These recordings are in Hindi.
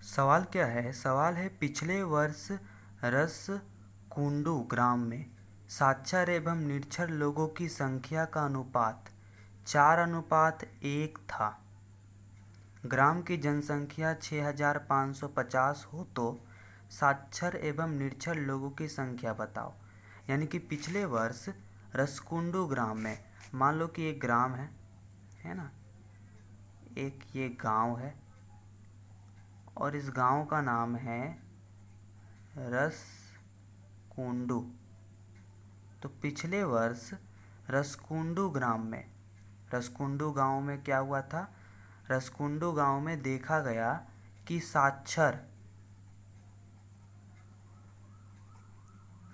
सवाल क्या है? सवाल है पिछले वर्ष रसकुंडू ग्राम में साक्षर एवं निरक्षर लोगों की संख्या का अनुपात 4:1 था। ग्राम की जनसंख्या 6550 हो तो साक्षर एवं निरक्षर लोगों की संख्या बताओ। यानी कि पिछले वर्ष रसकुंडू ग्राम में, मान लो कि एक ग्राम है ना, एक ये गांव है और इस गांव का नाम है रसकुंडू। तो पिछले वर्ष रसकुंडू ग्राम में, रसकुंडू गांव में क्या हुआ था? रसकुंडू गांव में देखा गया कि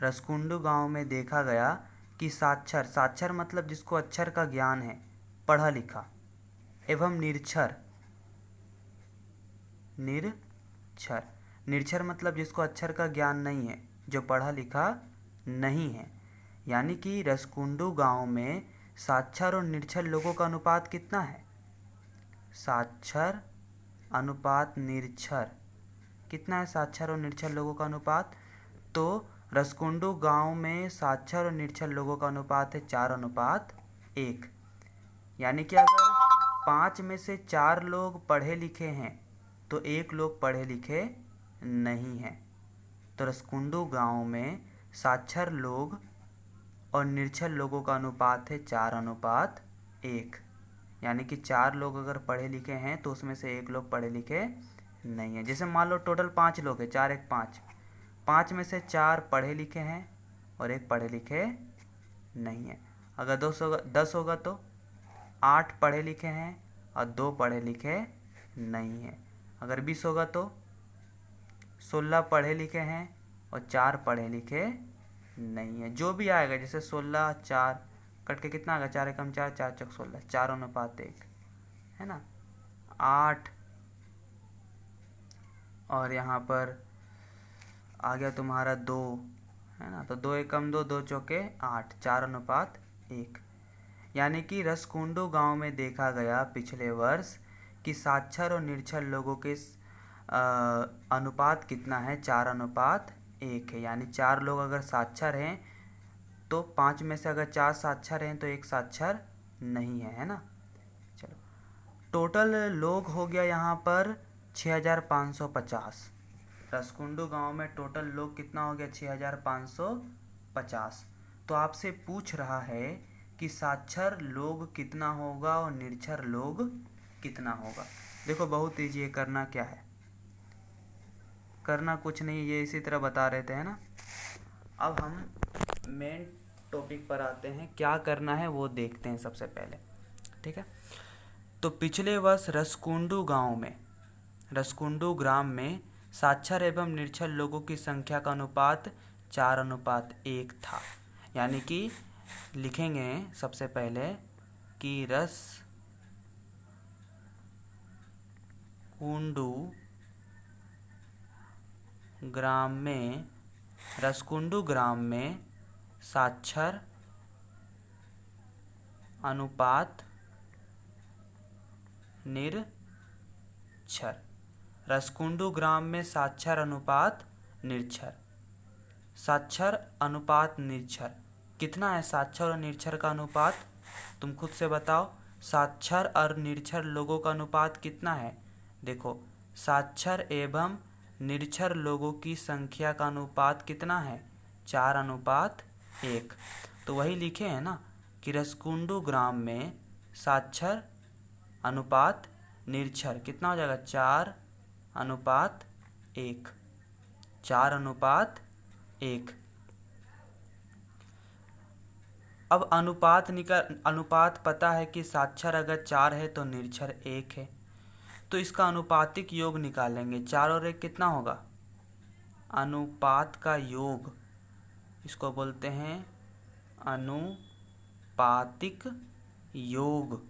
रसकुंडू गांव में देखा गया कि साक्षर मतलब जिसको अक्षर का ज्ञान है, पढ़ा लिखा, एवं निरक्षर मतलब जिसको अक्षर का ज्ञान नहीं है, जो पढ़ा लिखा नहीं है। यानी कि रसकुंडू गांव में साक्षर और निरक्षर लोगों का अनुपात कितना है? साक्षर अनुपात निरक्षर कितना है? साक्षर और निरक्षर लोगों का अनुपात, तो रसकुंडू गांव में साक्षर और निरक्षर लोगों का अनुपात है 4:1। यानी कि अगर 5 में से 4 लोग पढ़े लिखे हैं तो 1 लोग पढ़े लिखे नहीं हैं। तो रसकुंडू गांव में साक्षर लोग और निरक्षर लोगों का अनुपात है 4:1। यानी कि 4 लोग अगर पढ़े लिखे हैं तो उसमें से 1 लोग पढ़े लिखे नहीं है। जैसे मान लो टोटल 5 लोग हैं, 4 1 5, 5 में से 4 पढ़े लिखे हैं और 1 पढ़े लिखे नहीं है। अगर 10 होगा तो 8 पढ़े लिखे हैं और 2 पढ़े लिखे नहीं है। अगर 20 होगा तो 16 पढ़े लिखे हैं और 4 पढ़े लिखे नहीं है। जो भी आएगा, जैसे 16 4 कट के कितना आएगा? 4 एकम 4, 4 चौक 16, 4:1 है ना। 8 और यहाँ पर आ गया तुम्हारा 2 है ना, तो 2 एकम 2, 2 चौके 8, 4:1। यानी कि रसकुंडू गांव में देखा गया पिछले वर्ष कि साक्षर और निरक्षर लोगों के अनुपात कितना है? 4:1 है। यानी 4 लोग अगर साक्षर हैं तो 5 में से अगर 4 साक्षर हैं तो 1 साक्षर नहीं है ना। चलो, टोटल लोग हो गया यहाँ पर 6550। रसकुंडू गांव में टोटल लोग कितना हो गया? 6550। तो आपसे पूछ रहा है कि साक्षर लोग कितना होगा और निरक्षर लोग कितना होगा। देखो बहुत ईजी है, करना क्या है? करना कुछ नहीं, ये इसी तरह बता रहे थे है ना। अब हम मेन टॉपिक पर आते हैं, क्या करना है वो देखते हैं सबसे पहले, ठीक है। तो पिछले वर्ष रसकुंडू ग्राम में साक्षर एवं निरक्षर लोगों की संख्या का अनुपात 4:1 था। यानी कि लिखेंगे सबसे पहले कि रसकुंडू ग्राम में साक्षर अनुपात निरक्षर। रसकुंडू ग्राम में साक्षर अनुपात निरक्षर। साक्षर अनुपात निरक्षर कितना है? साक्षर और निरक्षर का अनुपात तुम खुद से बताओ। साक्षर और निरक्षर लोगों का अनुपात कितना है? देखो, साक्षर एवं निरक्षर लोगों की संख्या का अनुपात कितना है? 4:1। तो वही लिखे हैं ना कि रसकुंडू ग्राम में साक्षर अनुपात निरक्षर कितना हो जाएगा? 4:1। 4:1। अब अनुपात पता है कि साक्षर अगर 4 है तो निरक्षर 1 है, तो इसका अनुपातिक योग निकालेंगे। 4 और 1 कितना होगा? अनुपात का योग, इसको बोलते हैं अनुपातिक योग।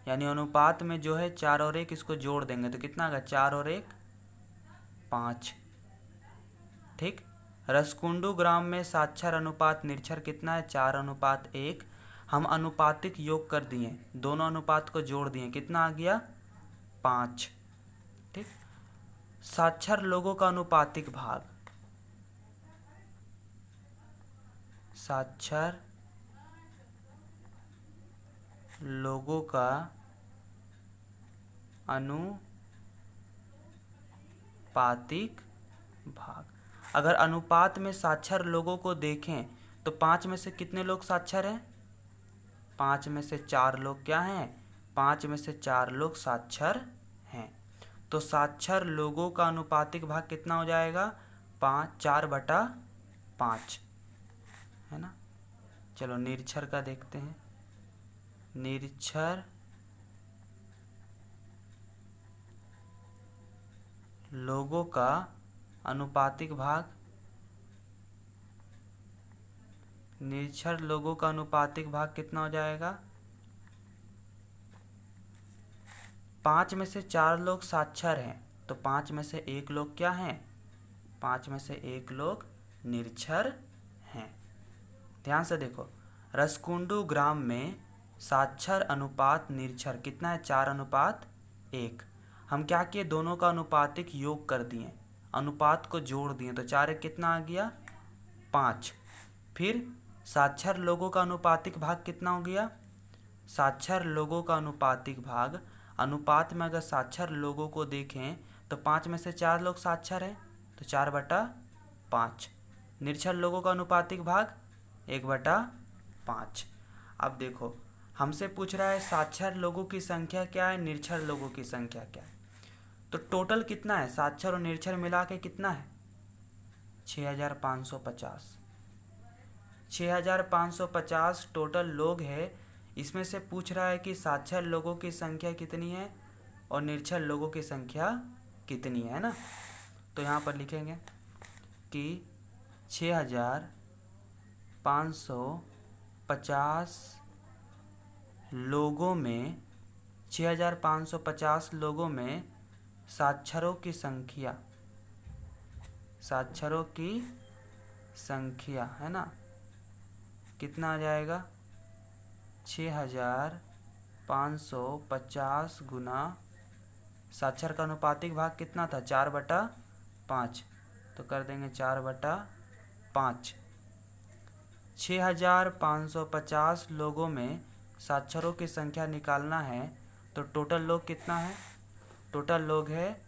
यानी अनुपात में जो है 4 और 1, इसको जोड़ देंगे तो कितना आएगा? 4 और 1 5। ठीक। रसकुंडू ग्राम में साक्षर अनुपात निरक्षर कितना है? 4:1। हम अनुपातिक योग कर दिए, दोनों अनुपात को जोड़ दिए, कितना आ गया? 5। ठीक। साक्षर लोगों का अनुपातिक भाग, साक्षर लोगों का अनुपातिक भाग। अगर अनुपात में साक्षर लोगों को देखें तो 5 में से कितने लोग साक्षर हैं? 5 में से 4 लोग क्या हैं? 5 में से 4 लोग साक्षर हैं। तो साक्षर लोगों का अनुपातिक भाग कितना हो जाएगा? 4/5, है ना। चलो निरक्षर का देखते हैं। निरक्षर लोगों का अनुपातिक भाग, निरक्षर लोगों का अनुपातिक भाग कितना हो जाएगा? 5 में से 4 लोग साक्षर हैं, तो 5 में से 1 लोग क्या हैं? 5 में से 1 लोग निरक्षर हैं। ध्यान से देखो, रसकुंडू ग्राम में साक्षर अनुपात निरक्षर कितना है? 4:1। हम क्या किए? दोनों का अनुपातिक योग कर दिए, अनुपात को जोड़ दिए, तो 4 कितना आ गया? 5। फिर साक्षर लोगों का अनुपातिक भाग कितना हो गया? साक्षर लोगों का अनुपातिक भाग, अनुपात में अगर साक्षर लोगों को देखें तो 5 में से 4 लोग साक्षर हैं, तो 4/5। निरक्षर लोगों का अनुपातिक भाग 1/5। अब देखो, हमसे पूछ रहा है साक्षर लोगों की संख्या क्या है, निरक्षर लोगों की संख्या क्या है। तो टोटल कितना है? साक्षर और निरक्षर मिला के कितना है? 6550। 6550 टोटल लोग है। इसमें से पूछ रहा है कि साक्षर लोगों की संख्या कितनी है और निरक्षर लोगों की संख्या कितनी है ना। तो यहाँ पर लिखेंगे कि 6550 लोगों में, 6550 लोगों में साक्षरों की संख्या, साक्षरों की संख्या है ना, कितना आ जाएगा? 6550 गुना साक्षर का अनुपातिक भाग कितना था? 4/5, तो कर देंगे 4/5। 6550 लोगों में साक्षरों की संख्या निकालना है, तो टोटल लोग कितना है? टोटल लोग है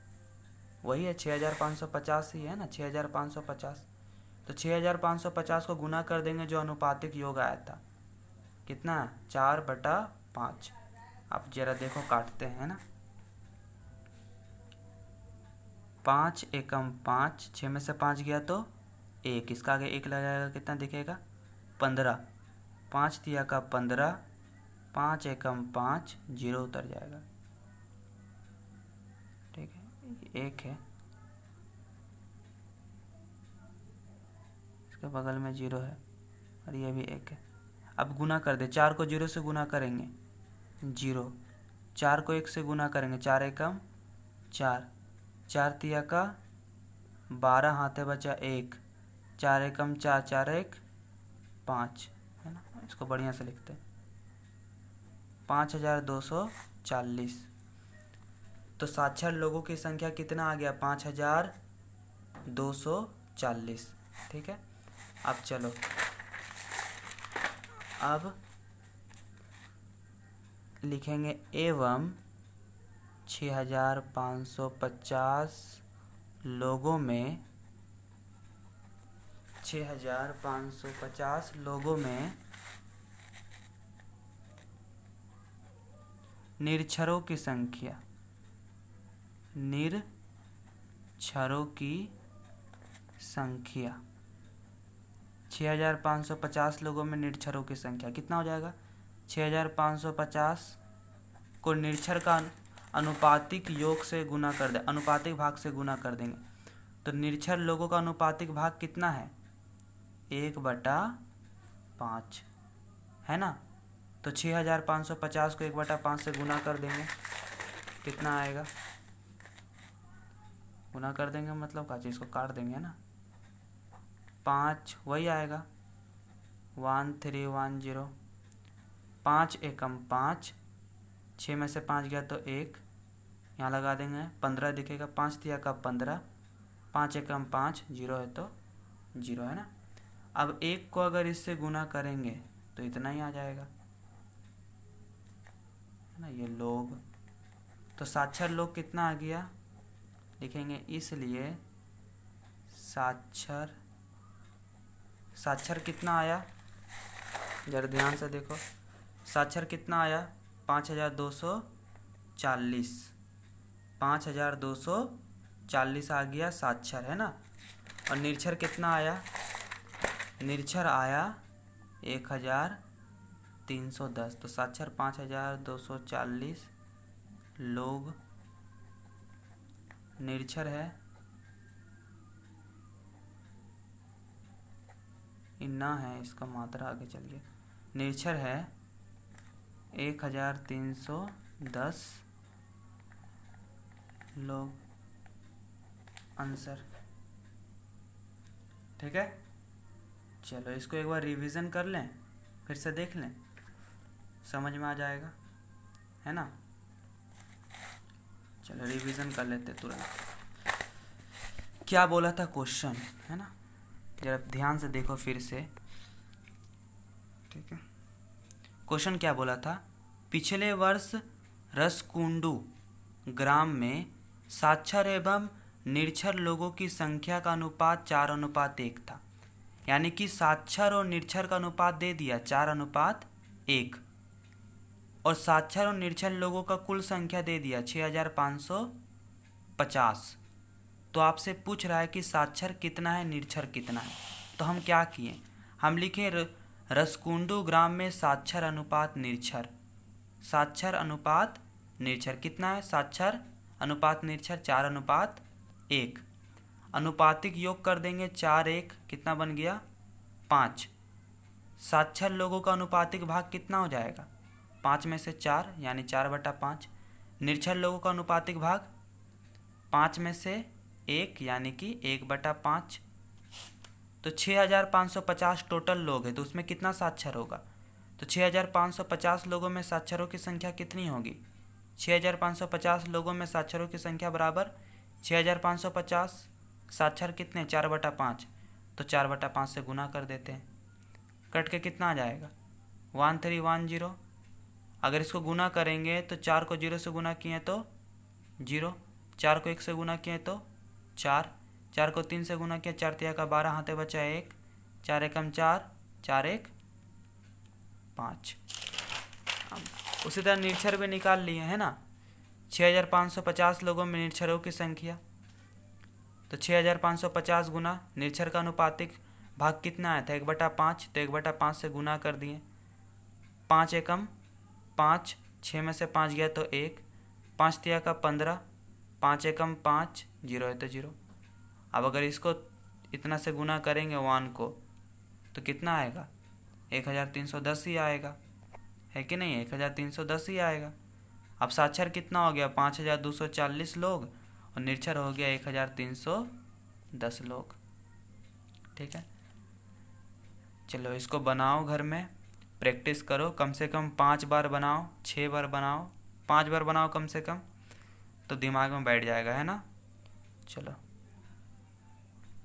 वही है 6550 ही है ना, 6550। तो 6550 को गुना कर देंगे, जो अनुपातिक योग आया था कितना? 4/5। अब जरा देखो, काटते हैं ना। 5 एकम 5, 6 में से 5 गया तो 1, इसका आगे 1 लगाएगा, कितना दिखेगा? 15। 5 दिया का 15, 5 एकम 5, 0 उतर जाएगा। ठीक है, 1 है, इसके बगल में 0 है, और ये भी 1 है। अब गुना कर दे, 4 को 0 से गुना करेंगे 0, 4 को 1 से गुना करेंगे 4 एकम 4, 4 तिया का 12, हाथे बचा 1, 4 एकम 4, 4 1 5, है ना। इसको बढ़िया से लिखते हैं, 5240। तो साक्षर लोगों की संख्या कितना आ गया? 5240। ठीक है, अब चलो, अब लिखेंगे एवं 6550 लोगों में, 6550 लोगों में निरक्षरों की संख्या, निरक्षरों की संख्या, 6550 लोगों में निरक्षरों की संख्या कितना हो जाएगा? 6550 को निरक्षर का अनुपातिक योग से गुना कर दे, अनुपातिक भाग से गुना कर देंगे, तो निरक्षर लोगों का अनुपातिक भाग कितना है? 1/5, है ना। तो 6550 को 1/5 से गुना कर देंगे, कितना आएगा? गुना कर देंगे मतलब का चीज़ को काट देंगे ना, 5 वही आएगा, 1310। 5 एकम 5, 6 में से 5 गया तो 1, यहाँ लगा देंगे 15 दिखेगा, 5 तिया का 15, 5 एकम 5, 0 है तो 0 है ना। अब 1 को अगर इससे गुना करेंगे तो इतना ही आ जाएगा, है ना। ये लोग, तो साक्षर लोग कितना आ गया, लिखेंगे इसलिए साक्षर कितना आया, जरा ध्यान से देखो। साक्षर कितना आया, 5240, 5240 आ गया साक्षर, है ना। और निरक्षर कितना आया, निरक्षर आया 1310। तो साक्षर 5240 लोग, निरक्षर है इतना है, इसका मात्रा आगे चलिए, निरक्षर है 1310 लोग, आंसर। ठीक है, चलो इसको एक बार रिवीजन कर लें, फिर से देख लें, समझ में आ जाएगा, है ना। चलो रिवीजन कर लेते तुरंत। क्या बोला था क्वेश्चन, है ना, जरा ध्यान से देखो फिर से। ठीक है, क्वेश्चन क्या बोला था, पिछले वर्ष रसकुंडू ग्राम में साक्षर एवं निरक्षर लोगों की संख्या का अनुपात 4:1 था। यानी कि साक्षर और निरक्षर का अनुपात दे दिया 4:1, और साक्षर और निरक्षर लोगों का कुल संख्या दे दिया 6550। तो आपसे पूछ रहा है कि साक्षर कितना है, निरक्षर कितना है। तो हम क्या किए, हम लिखे रसकुंडू ग्राम में साक्षर अनुपात निरक्षर, साक्षर अनुपात निरक्षर कितना है, साक्षर अनुपात निरक्षर 4:1। अनुपातिक योग कर देंगे 4 1, कितना बन गया 5। साक्षर लोगों का अनुपातिक भाग कितना हो जाएगा, 5 में से 4 यानी 4/5। निरक्षर लोगों का अनुपातिक भाग 5 में से 1 यानी कि 1/5। तो 6550 टोटल लोग हैं, तो उसमें कितना साक्षर होगा, तो 6550 लोगों में साक्षरों की संख्या कितनी होगी, 6550 लोगों में साक्षरों की संख्या बराबर 6550, साक्षर कितने 4/5, तो 4/5 से गुना कर देते हैं, कट के कितना आ जाएगा 1310। अगर इसको गुना करेंगे तो 4 को 0 से गुना किए तो 0, 4 को 1 से गुना किए तो 4, 4 को 3 से गुना किया, 4 तिया का 12, हाथे बचा 1, 4 एकम 4, 4 1 5। उसी तरह निरक्षर भी निकाल लिए, है ना। 6550 लोगों में निरक्षरों की संख्या, तो 6550 गुना निरक्षर का अनुपातिक भाग कितना आया था 1/5, तो 1/5 से गुना कर दिए। 5 एकम 5, 6 में से 5 गया तो 1, 5 तिया का 15, 5 एकम 5, 0 है तो 0। अब अगर इसको इतना से गुना करेंगे 1 को तो कितना आएगा 1310 ही आएगा, है कि नहीं, 1310 ही आएगा। अब साक्षर कितना हो गया 5240 लोग, और निरक्षर हो गया 1310 लोग। ठीक है, चलो इसको बनाओ, घर में प्रैक्टिस करो, कम से कम 5 बार बनाओ, 6 बार बनाओ, 5 बार बनाओ कम से कम, तो दिमाग में बैठ जाएगा, है ना। चलो।